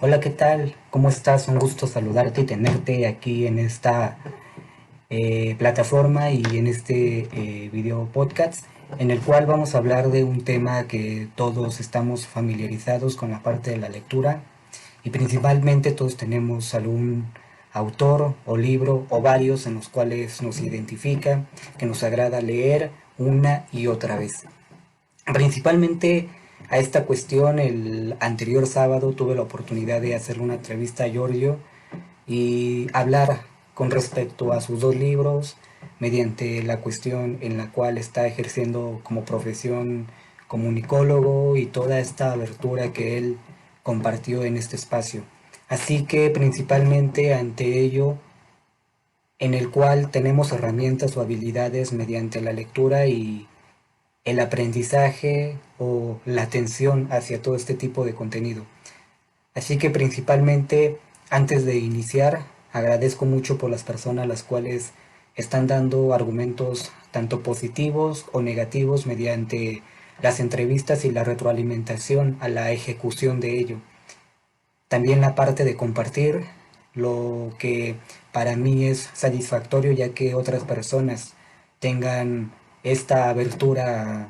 Hola, ¿qué tal? ¿Cómo estás? Un gusto saludarte y tenerte aquí en esta plataforma y en este video podcast en el cual vamos a hablar de un tema que todos estamos familiarizados con la parte de la lectura y principalmente todos tenemos algún autor o libro o varios en los cuales nos identifica, que nos agrada leer una y otra vez. Principalmente a esta cuestión, el anterior sábado tuve la oportunidad de hacerle una entrevista a Giorgio y hablar con respecto a sus dos libros, mediante la cuestión en la cual está ejerciendo como profesión comunicólogo y toda esta abertura que él compartió en este espacio. Así que principalmente ante ello, en el cual tenemos herramientas o habilidades mediante la lectura y el aprendizaje o la atención hacia todo este tipo de contenido. Así que principalmente, antes de iniciar, agradezco mucho por las personas las cuales están dando argumentos tanto positivos o negativos mediante las entrevistas y la retroalimentación a la ejecución de ello. También la parte de compartir lo que para mí es satisfactorio, ya que otras personas tengan esta abertura a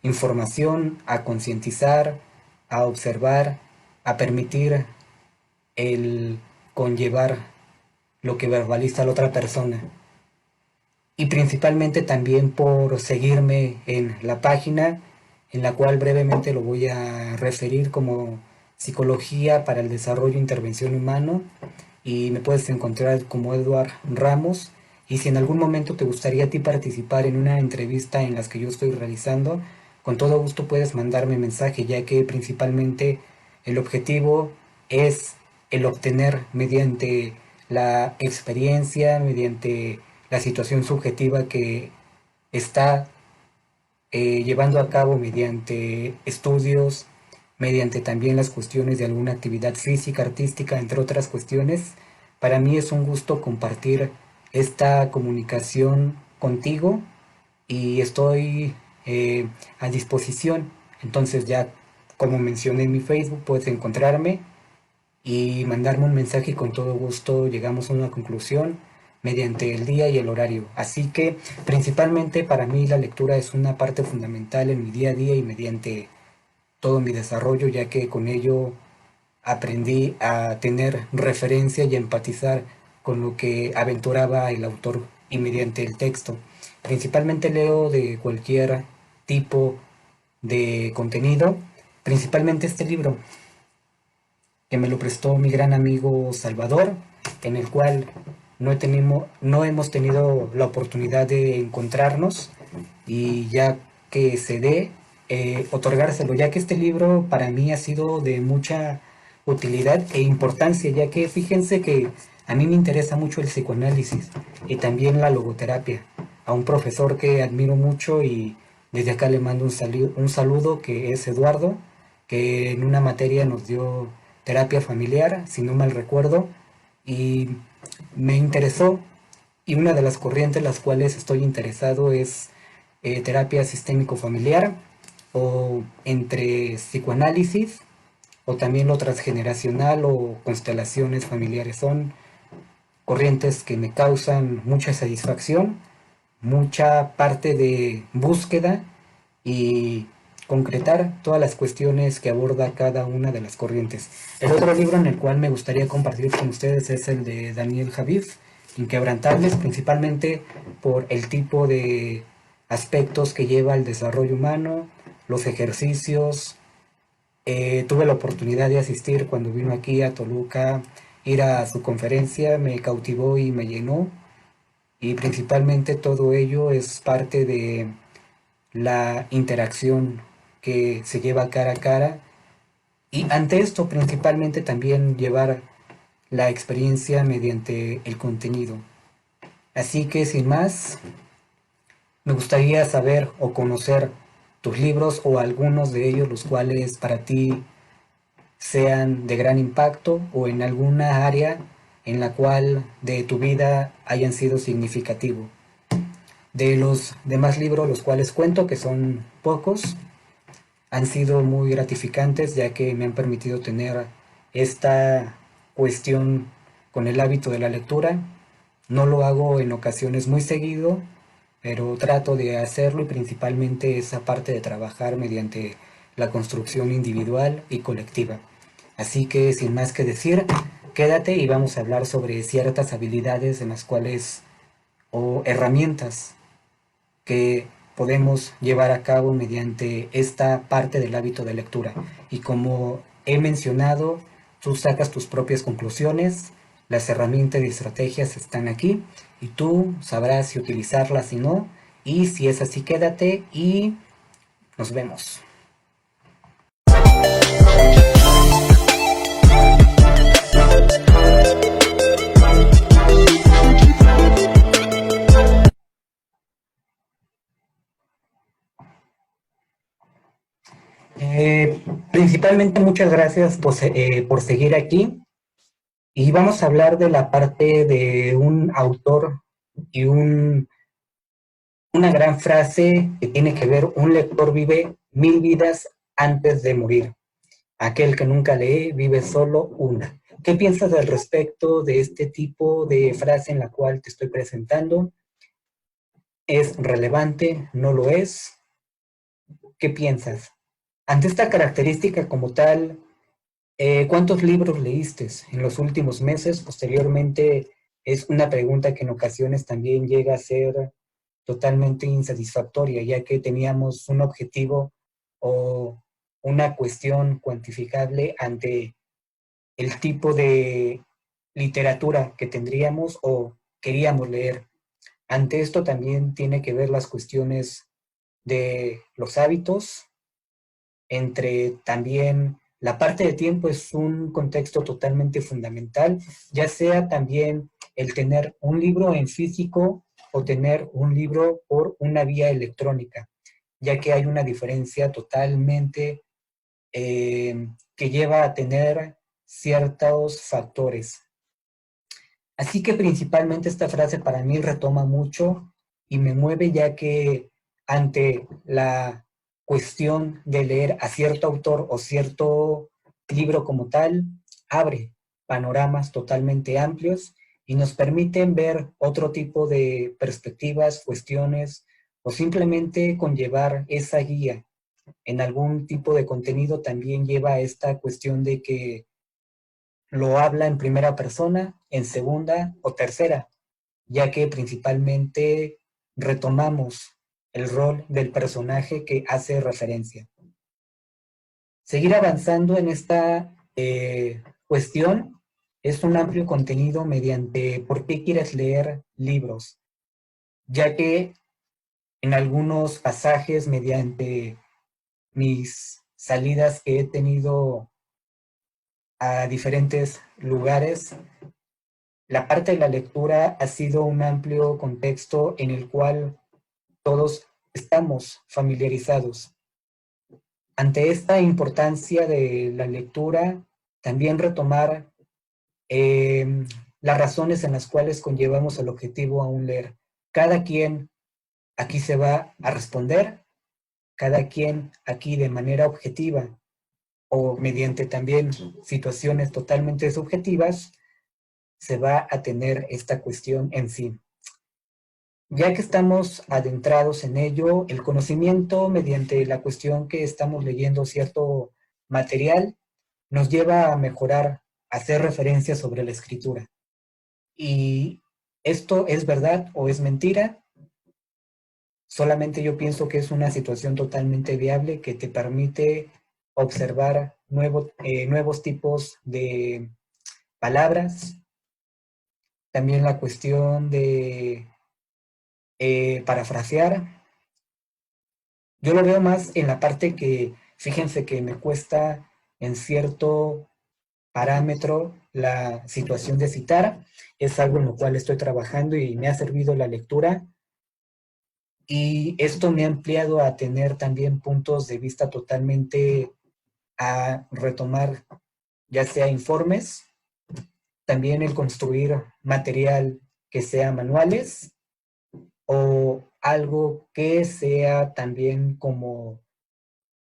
información, a concientizar, a observar, a permitir el conllevar lo que verbaliza la otra persona. Y principalmente también por seguirme en la página, en la cual brevemente lo voy a referir como Psicología para el Desarrollo e Intervención Humano, y me puedes encontrar como Eduard Ramos. Y si en algún momento te gustaría a ti participar en una entrevista en las que yo estoy realizando, con todo gusto puedes mandarme mensaje, ya que principalmente el objetivo es el obtener mediante la experiencia, mediante la situación subjetiva que está llevando a cabo mediante estudios, mediante también las cuestiones de alguna actividad física, artística, entre otras cuestiones. Para mí es un gusto compartir esta comunicación contigo y estoy a disposición. Entonces ya, como mencioné en mi Facebook, puedes encontrarme y mandarme un mensaje y con todo gusto llegamos a una conclusión mediante el día y el horario. Así que principalmente para mí la lectura es una parte fundamental en mi día a día y mediante todo mi desarrollo, ya que con ello aprendí a tener referencia y a empatizar con lo que aventuraba el autor y mediante el texto. Principalmente leo de cualquier tipo de contenido, principalmente este libro que me lo prestó mi gran amigo Salvador, en el cual no hemos tenido la oportunidad de encontrarnos y ya que se dé, otorgárselo, ya que este libro para mí ha sido de mucha utilidad e importancia, ya que fíjense que a mí me interesa mucho el psicoanálisis y también la logoterapia. A un profesor que admiro mucho y desde acá le mando un saludo, que es Eduardo, que en una materia nos dio terapia familiar, si no mal recuerdo, y me interesó, y una de las corrientes las cuales estoy interesado es terapia sistémico familiar o entre psicoanálisis o también lo transgeneracional o constelaciones familiares. Son corrientes que me causan mucha satisfacción, mucha parte de búsqueda y concretar todas las cuestiones que aborda cada una de las corrientes. El otro libro en el cual me gustaría compartir con ustedes es el de Daniel Javif, Inquebrantables, principalmente por el tipo de aspectos que lleva el desarrollo humano, los ejercicios. Tuve la oportunidad de asistir cuando vino aquí a Toluca, ir a su conferencia, me cautivó y me llenó, y principalmente todo ello es parte de la interacción que se lleva cara a cara, y ante esto principalmente también llevar la experiencia mediante el contenido. Así que sin más, me gustaría saber o conocer tus libros o algunos de ellos los cuales para ti sean de gran impacto o en alguna área en la cual de tu vida hayan sido significativo. De los demás libros, los cuales cuento, que son pocos, han sido muy gratificantes, ya que me han permitido tener esta cuestión con el hábito de la lectura. No lo hago en ocasiones muy seguido, pero trato de hacerlo y principalmente esa parte de trabajar mediante la construcción individual y colectiva. Así que sin más que decir, quédate y vamos a hablar sobre ciertas habilidades en las cuales o herramientas que podemos llevar a cabo mediante esta parte del hábito de lectura. Y como he mencionado, tú sacas tus propias conclusiones, las herramientas y estrategias están aquí y tú sabrás si utilizarlas y no. Y si es así, quédate y nos vemos. Principalmente muchas gracias por seguir aquí. Y vamos a hablar de la parte de un autor y una gran frase que tiene que ver: un lector vive 1000 vidas antes de morir. Aquel que nunca lee vive solo una. ¿Qué piensas al respecto de este tipo de frase en la cual te estoy presentando? ¿Es relevante? ¿No lo es? ¿Qué piensas? Ante esta característica como tal, ¿cuántos libros leíste en los últimos meses? Posteriormente, es una pregunta que en ocasiones también llega a ser totalmente insatisfactoria, ya que teníamos un objetivo o una cuestión cuantificable ante el tipo de literatura que tendríamos o queríamos leer. Ante esto también tiene que ver las cuestiones de los hábitos, entre también la parte de tiempo es un contexto totalmente fundamental, ya sea también el tener un libro en físico o tener un libro por una vía electrónica, ya que hay una diferencia totalmente que lleva a tener ciertos factores. Así que principalmente esta frase para mí retoma mucho y me mueve, ya que ante la cuestión de leer a cierto autor o cierto libro como tal, abre panoramas totalmente amplios y nos permiten ver otro tipo de perspectivas, cuestiones o simplemente conllevar esa guía en algún tipo de contenido. También lleva a esta cuestión de que lo habla en primera persona, en segunda o tercera, ya que principalmente retomamos el rol del personaje que hace referencia. Seguir avanzando en esta cuestión es un amplio contenido mediante por qué quieres leer libros, ya que en algunos pasajes, mediante mis salidas que he tenido a diferentes lugares, la parte de la lectura ha sido un amplio contexto en el cual todos estamos familiarizados. Ante esta importancia de la lectura, también retomar eh, las razones en las cuales conllevamos el objetivo a un leer. Cada quien aquí se va a responder, cada quien aquí de manera objetiva o mediante también situaciones totalmente subjetivas, se va a tener esta cuestión en sí. Ya que estamos adentrados en ello, el conocimiento mediante la cuestión que estamos leyendo cierto material nos lleva a mejorar, a hacer referencia sobre la escritura. Y esto es verdad o es mentira. Solamente yo pienso que es una situación totalmente viable que te permite observar nuevos tipos de palabras. También la cuestión de parafrasear. Yo lo veo más en la parte que, fíjense que me cuesta en cierto parámetro la situación de citar. Es algo en lo cual estoy trabajando y me ha servido la lectura. Y esto me ha ampliado a tener también puntos de vista totalmente a retomar, ya sea informes, también el construir material que sea manuales o algo que sea también como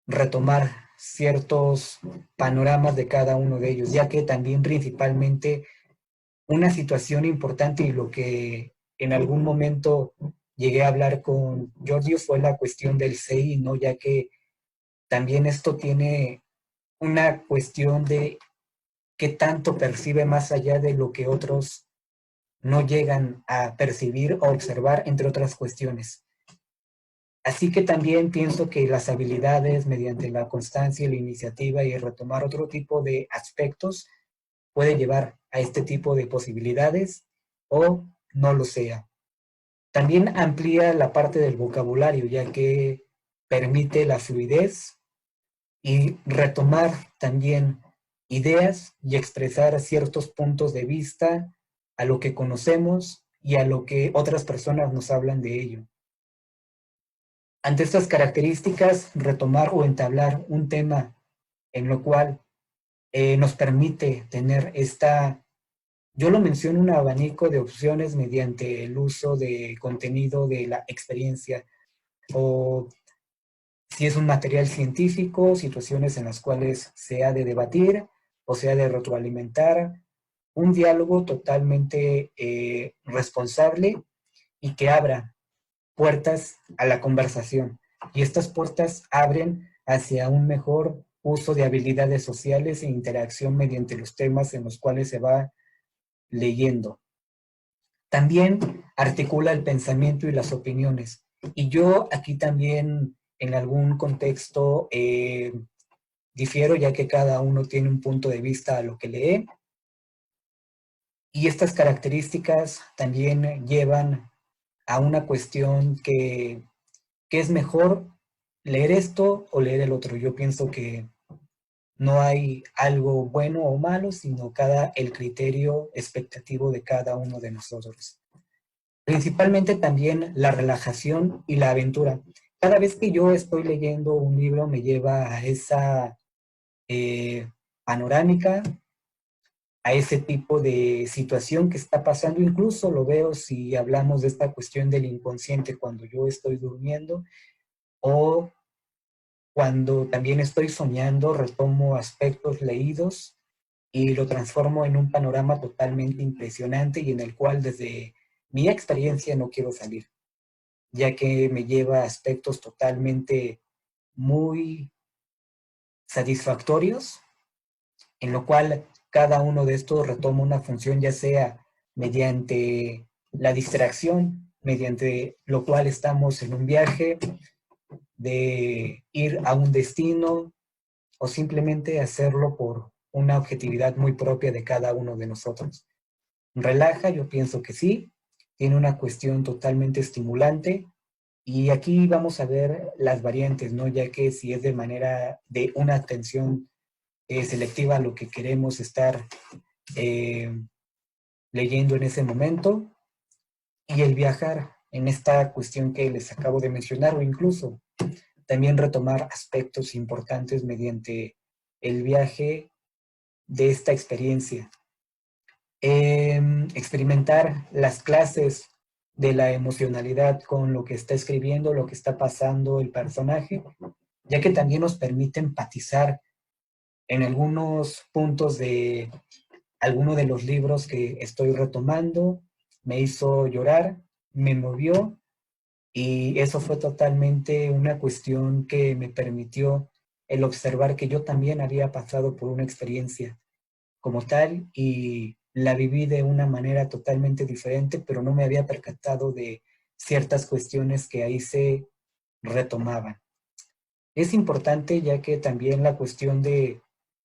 retomar ciertos panoramas de cada uno de ellos, ya que también principalmente una situación importante y lo que en algún momento llegué a hablar con Giorgio fue la cuestión del CI, ¿no? Ya que también esto tiene una cuestión de qué tanto percibe más allá de lo que otros no llegan a percibir o observar, entre otras cuestiones. Así que también pienso que las habilidades mediante la constancia, la iniciativa y retomar otro tipo de aspectos puede llevar a este tipo de posibilidades o no lo sea. También amplía la parte del vocabulario, ya que permite la fluidez y retomar también ideas y expresar ciertos puntos de vista a lo que conocemos y a lo que otras personas nos hablan de ello. Ante estas características, retomar o entablar un tema en lo cual nos permite tener esta, yo lo menciono, un abanico de opciones mediante el uso de contenido de la experiencia o si es un material científico, situaciones en las cuales se ha de debatir o se ha de retroalimentar, un diálogo totalmente responsable y que abra puertas a la conversación. Y estas puertas abren hacia un mejor uso de habilidades sociales e interacción mediante los temas en los cuales se va leyendo. También articula el pensamiento y las opiniones. Y yo aquí también en algún contexto difiero, ya que cada uno tiene un punto de vista a lo que lee. Y estas características también llevan a una cuestión que es mejor leer esto o leer el otro. Yo pienso que no hay algo bueno o malo, sino el criterio expectativo de cada uno de nosotros. Principalmente también la relajación y la aventura. Cada vez que yo estoy leyendo un libro me lleva a esa panorámica, a ese tipo de situación que está pasando. Incluso lo veo si hablamos de esta cuestión del inconsciente cuando yo estoy durmiendo o cuando también estoy soñando, retomo aspectos leídos y lo transformo en un panorama totalmente impresionante y en el cual desde mi experiencia no quiero salir, ya que me lleva a aspectos totalmente muy satisfactorios, en lo cual cada uno de estos retoma una función, ya sea mediante la distracción, mediante lo cual estamos en un viaje, de ir a un destino o simplemente hacerlo por una objetividad muy propia de cada uno de nosotros. Relaja, yo pienso que sí, tiene una cuestión totalmente estimulante y aquí vamos a ver las variantes, ¿no? Ya que si es de manera de una atención selectiva a lo que queremos estar eh, leyendo en ese momento y el viajar en esta cuestión que les acabo de mencionar o incluso también retomar aspectos importantes mediante el viaje de esta experiencia. Experimentar las clases de la emocionalidad con lo que está escribiendo, lo que está pasando el personaje, ya que también nos permite empatizar en algunos puntos de alguno de los libros que estoy retomando, me hizo llorar, me movió y eso fue totalmente una cuestión que me permitió el observar que yo también había pasado por una experiencia como tal y la viví de una manera totalmente diferente, pero no me había percatado de ciertas cuestiones que ahí se retomaban. Es importante ya que también la cuestión de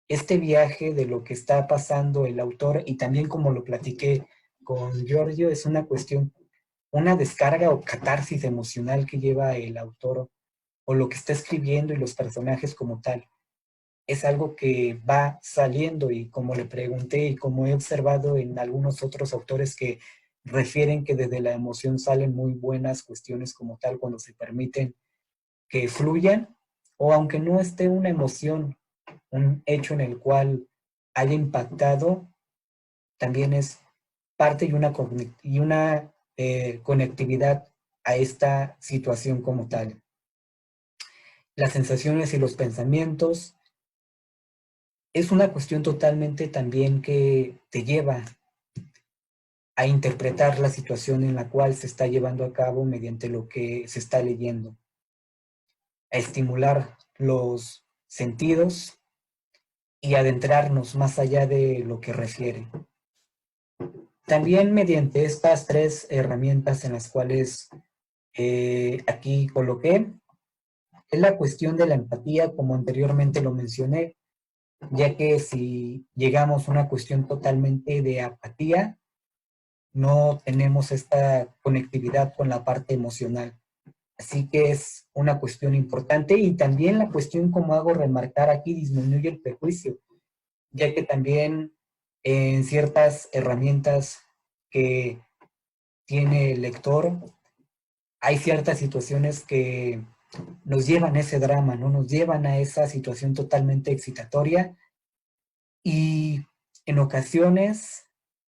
este viaje, de lo que está pasando el autor y también como lo platiqué con Giorgio, es una cuestión, una descarga o catarsis emocional que lleva el autor o lo que está escribiendo y los personajes como tal. Es algo que va saliendo y como le pregunté y como he observado en algunos otros autores que refieren que desde la emoción salen muy buenas cuestiones como tal cuando se permiten que fluyan o aunque no esté una emoción, un hecho en el cual haya impactado, también es parte y una conectividad a esta situación como tal. Las sensaciones y los pensamientos, es una cuestión totalmente también que te lleva a interpretar la situación en la cual se está llevando a cabo mediante lo que se está leyendo, a estimular los sentidos y adentrarnos más allá de lo que refiere. También mediante estas tres herramientas en las cuales aquí coloqué, es la cuestión de la empatía, como anteriormente lo mencioné, ya que si llegamos a una cuestión totalmente de apatía, no tenemos esta conectividad con la parte emocional. Así que es una cuestión importante y también la cuestión, como hago remarcar aquí, disminuye el prejuicio, ya que también en ciertas herramientas que tiene el lector, hay ciertas situaciones que nos llevan a ese drama, ¿no? Nos llevan a esa situación totalmente excitatoria y en ocasiones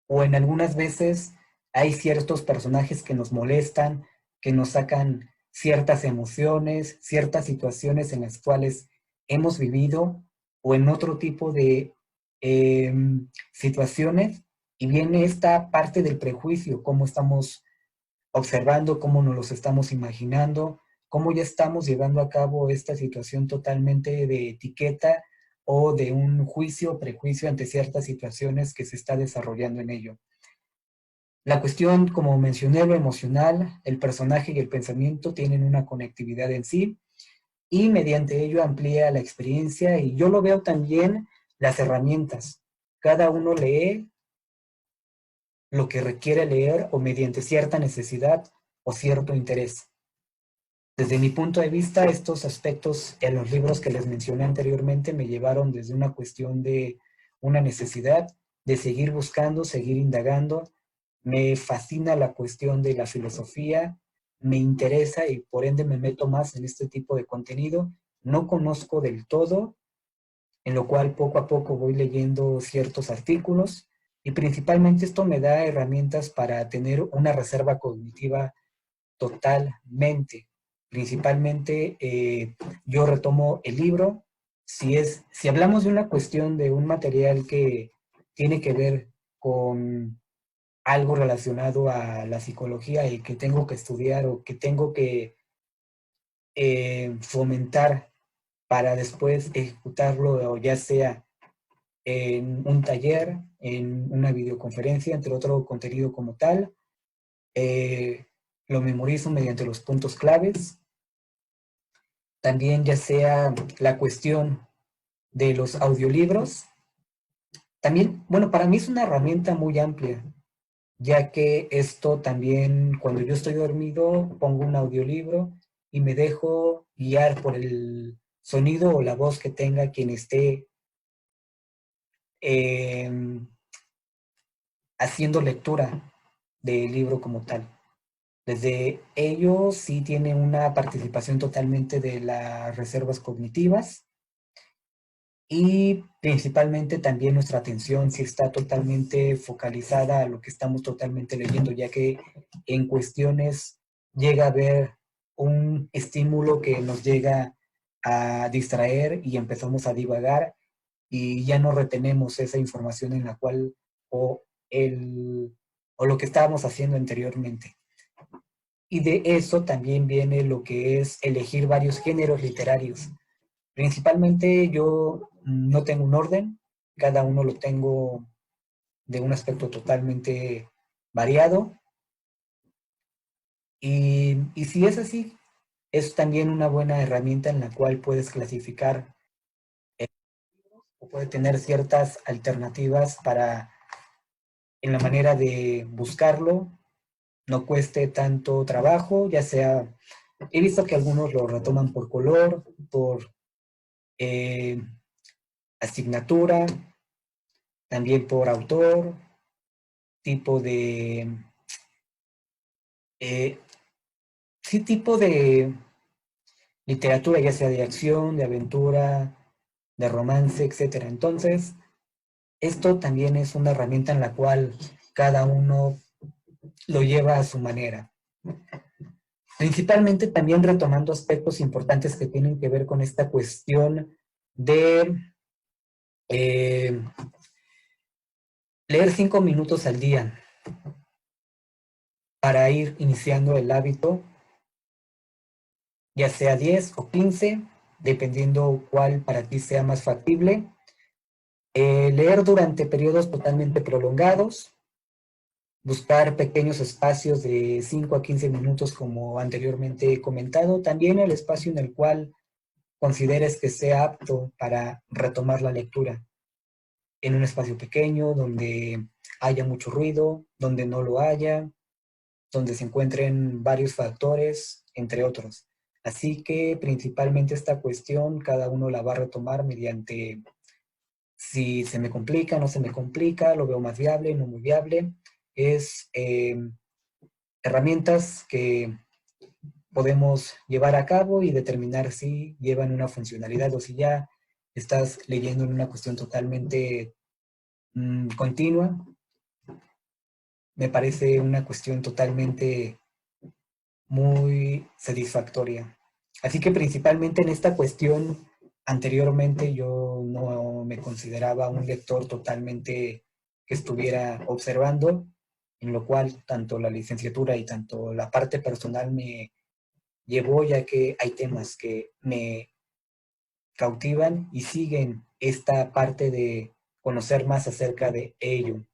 o en algunas veces hay ciertos personajes que nos molestan, que nos sacan ciertas emociones, ciertas situaciones en las cuales hemos vivido o en otro tipo de eh, situaciones y viene esta parte del prejuicio, cómo estamos observando, cómo nos los estamos imaginando, cómo ya estamos llevando a cabo esta situación totalmente de etiqueta o de un juicio o prejuicio ante ciertas situaciones que se está desarrollando en ello. La cuestión, como mencioné, lo emocional, el personaje y el pensamiento tienen una conectividad en sí y mediante ello amplía la experiencia y yo lo veo también las herramientas. Cada uno lee lo que requiere leer o mediante cierta necesidad o cierto interés. Desde mi punto de vista, estos aspectos en los libros que les mencioné anteriormente me llevaron desde una cuestión de una necesidad de seguir buscando, seguir indagando. Me fascina la cuestión de la filosofía, me interesa y por ende me meto más en este tipo de contenido. No conozco del todo, en lo cual poco a poco voy leyendo ciertos artículos y principalmente esto me da herramientas para tener una reserva cognitiva totalmente. Principalmente yo retomo el libro. Si hablamos de una cuestión de un material que tiene que ver con algo relacionado a la psicología y que tengo que estudiar o que tengo que fomentar para después ejecutarlo, o ya sea en un taller, en una videoconferencia, entre otro contenido como tal, eh, lo memorizo mediante los puntos claves. También ya sea la cuestión de los audiolibros. También, bueno, para mí es una herramienta muy amplia, ya que esto también, cuando yo estoy dormido, pongo un audiolibro y me dejo guiar por el sonido o la voz que tenga quien esté eh, haciendo lectura del libro como tal. Desde ello sí tiene una participación totalmente de las reservas cognitivas y principalmente también nuestra atención sí está totalmente focalizada a lo que estamos totalmente leyendo, ya que en cuestiones llega a haber un estímulo que nos llega a distraer y empezamos a divagar y ya no retenemos esa información en la cual o, el, o lo que estábamos haciendo anteriormente. Y de eso también viene lo que es elegir varios géneros literarios. Principalmente yo no tengo un orden, cada uno lo tengo de un aspecto totalmente variado. Y si es así, es también una buena herramienta en la cual puedes clasificar o puede tener ciertas alternativas para en la manera de buscarlo, no cueste tanto trabajo, ya sea, he visto que algunos lo retoman por color, por eh, asignatura, también por autor, tipo de, eh, sí, tipo de literatura, ya sea de acción, de aventura, de romance, etcétera. Entonces, esto también es una herramienta en la cual cada uno lo lleva a su manera. Principalmente también retomando aspectos importantes que tienen que ver con esta cuestión de Eh, Leer 5 minutos al día para ir iniciando el hábito, ya sea 10 o 15, dependiendo cuál para ti sea más factible. Leer durante periodos totalmente prolongados, buscar pequeños espacios de 5 a 15 minutos como anteriormente he comentado, también el espacio en el cual consideres que sea apto para retomar la lectura, en un espacio pequeño donde haya mucho ruido, donde no lo haya, donde se encuentren varios factores, entre otros. Así que principalmente esta cuestión cada uno la va a retomar mediante si se me complica, no se me complica, lo veo más viable, no muy viable. Es herramientas que podemos llevar a cabo y determinar si llevan una funcionalidad o si ya estás leyendo en una cuestión totalmente continua. Me parece una cuestión totalmente muy satisfactoria. Así que principalmente en esta cuestión, anteriormente yo no me consideraba un lector totalmente que estuviera observando, en lo cual tanto la licenciatura y tanto la parte personal me llevó, ya que hay temas que me cautivan y siguen esta parte de conocer más acerca de ello.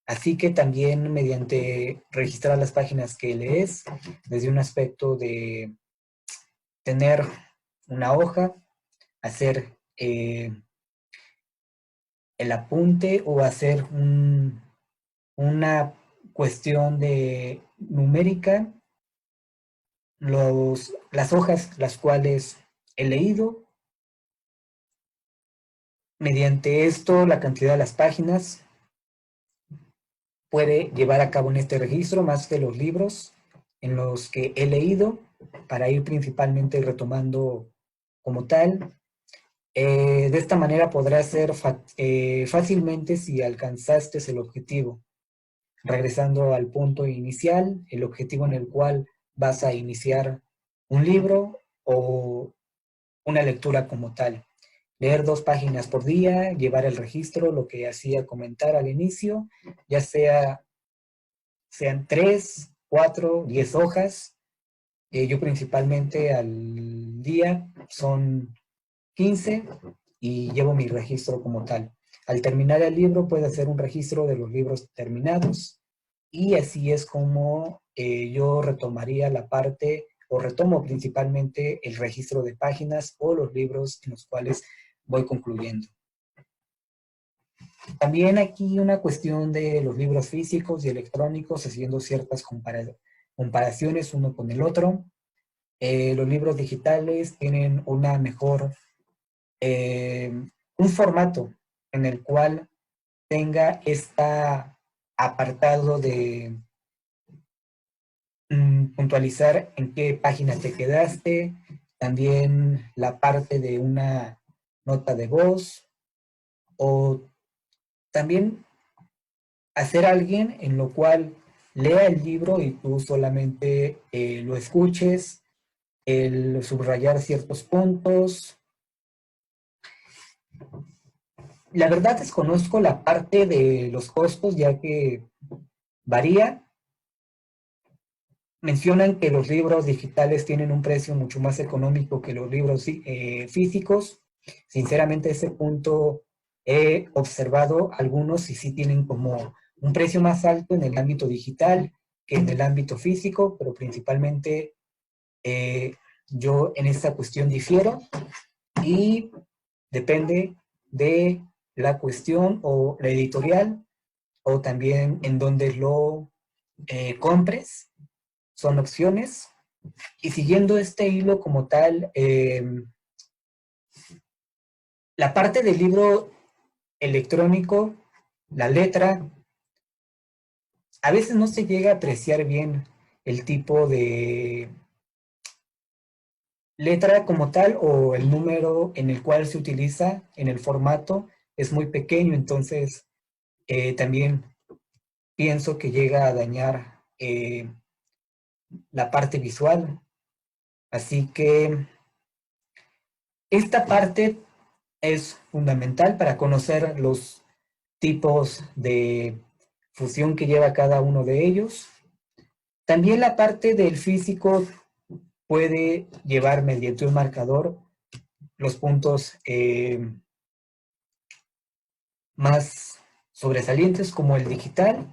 Así que también mediante registrar las páginas que lees, desde un aspecto de tener una hoja, hacer el apunte o hacer una cuestión de numérica, las hojas las cuales he leído, mediante esto la cantidad de las páginas puede llevar a cabo en este registro más de los libros en los que he leído para ir principalmente retomando como tal. De esta manera podrás ser fácilmente si alcanzaste el objetivo. Regresando al punto inicial, el objetivo en el cual vas a iniciar un libro o una lectura como tal. Leer 2 páginas por día, llevar el registro, lo que hacía comentar al inicio, ya sean 3, 4, 10 hojas. Yo principalmente al día son 15 y llevo mi registro como tal. Al terminar el libro puedo hacer un registro de los libros terminados y así es como yo retomaría la parte o retomo principalmente el registro de páginas o los libros en los cuales voy concluyendo. También aquí una cuestión de los libros físicos y electrónicos, haciendo ciertas comparaciones uno con el otro. Los libros digitales tienen una mejor, un formato en el cual tenga este apartado de puntualizar en qué página te quedaste, también la parte de una nota de voz o también hacer alguien en lo cual lea el libro y tú solamente lo escuches, el subrayar ciertos puntos. La verdad desconozco la parte de los costos ya que varía. Mencionan que los libros digitales tienen un precio mucho más económico que los libros físicos. Sinceramente, ese punto he observado algunos y sí tienen como un precio más alto en el ámbito digital que en el ámbito físico, pero principalmente yo en esta cuestión difiero y depende de la cuestión o la editorial o también en donde lo compres, son opciones. Y siguiendo este hilo como tal, la parte del libro electrónico, la letra, a veces no se llega a apreciar bien el tipo de letra como tal o el número en el cual se utiliza en el formato es muy pequeño, entonces también pienso que llega a dañar la parte visual. Así que esta parte es fundamental para conocer los tipos de fusión que lleva cada uno de ellos. También la parte del físico puede llevar mediante un marcador los puntos más sobresalientes, como el digital.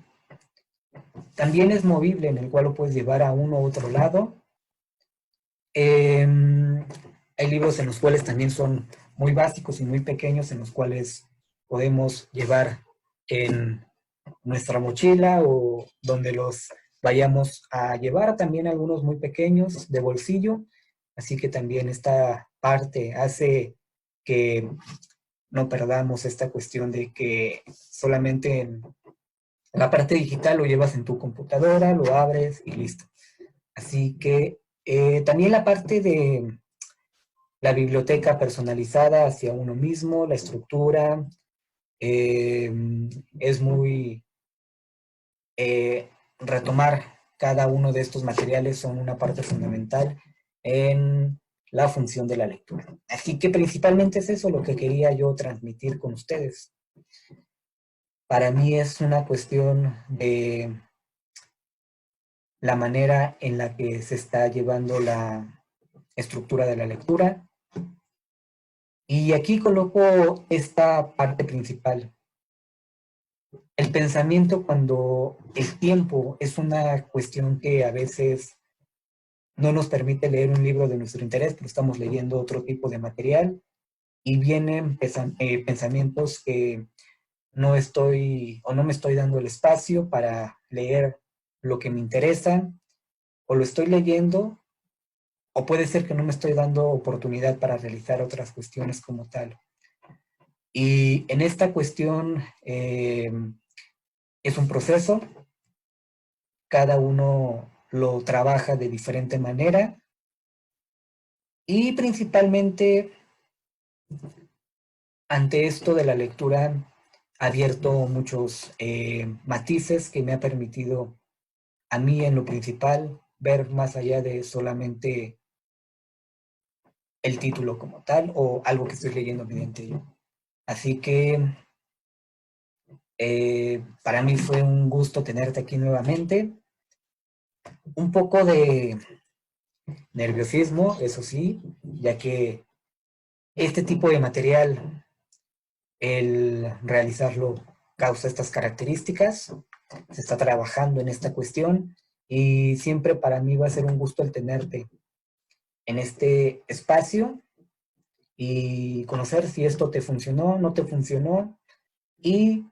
También es movible, en el cual lo puedes llevar a uno u otro lado. Hay libros en los cuales también son muy básicos y muy pequeños, en los cuales podemos llevar en nuestra mochila o donde los vayamos a llevar. También algunos muy pequeños de bolsillo, así que también esta parte hace que no perdamos esta cuestión de que solamente en la parte digital lo llevas en tu computadora, lo abres y listo. Así que también la parte de la biblioteca personalizada hacia uno mismo, la estructura, es muy retomar cada uno de estos materiales son una parte fundamental en la función de la lectura. Así que principalmente es eso lo que quería yo transmitir con ustedes. Para mí es una cuestión de la manera en la que se está llevando la estructura de la lectura. Y aquí coloco esta parte principal. El pensamiento, cuando el tiempo es una cuestión que a veces no nos permite leer un libro de nuestro interés, pero estamos leyendo otro tipo de material y vienen pensamientos que no estoy o no me estoy dando el espacio para leer lo que me interesa, o lo estoy leyendo, o puede ser que no me estoy dando oportunidad para realizar otras cuestiones como tal. Y en esta cuestión es un proceso, cada uno lo trabaja de diferente manera y principalmente ante esto de la lectura ha abierto muchos matices que me ha permitido a mí en lo principal ver más allá de solamente el título como tal o algo que estoy leyendo mediante ello. Así que para mí fue un gusto tenerte aquí nuevamente. Un poco de nerviosismo, eso sí, ya que este tipo de material, el realizarlo causa estas características, se está trabajando en esta cuestión y siempre para mí va a ser un gusto el tenerte en este espacio y conocer si esto te funcionó, no te funcionó y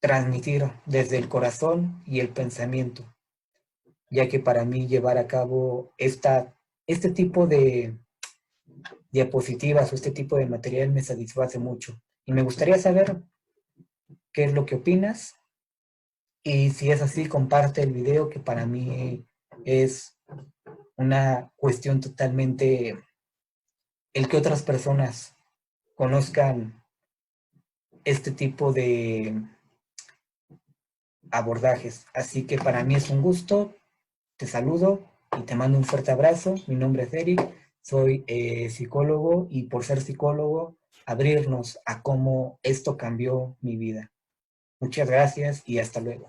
transmitir desde el corazón y el pensamiento, ya que para mí llevar a cabo este tipo de diapositivas o este tipo de material me satisface mucho. Y me gustaría saber qué es lo que opinas y si es así, comparte el video, que para mí es una cuestión totalmente el que otras personas conozcan este tipo de abordajes. Así que para mí es un gusto, te saludo y te mando un fuerte abrazo. Mi nombre es Eric, soy psicólogo y por ser psicólogo, abrirnos a cómo esto cambió mi vida. Muchas gracias y hasta luego.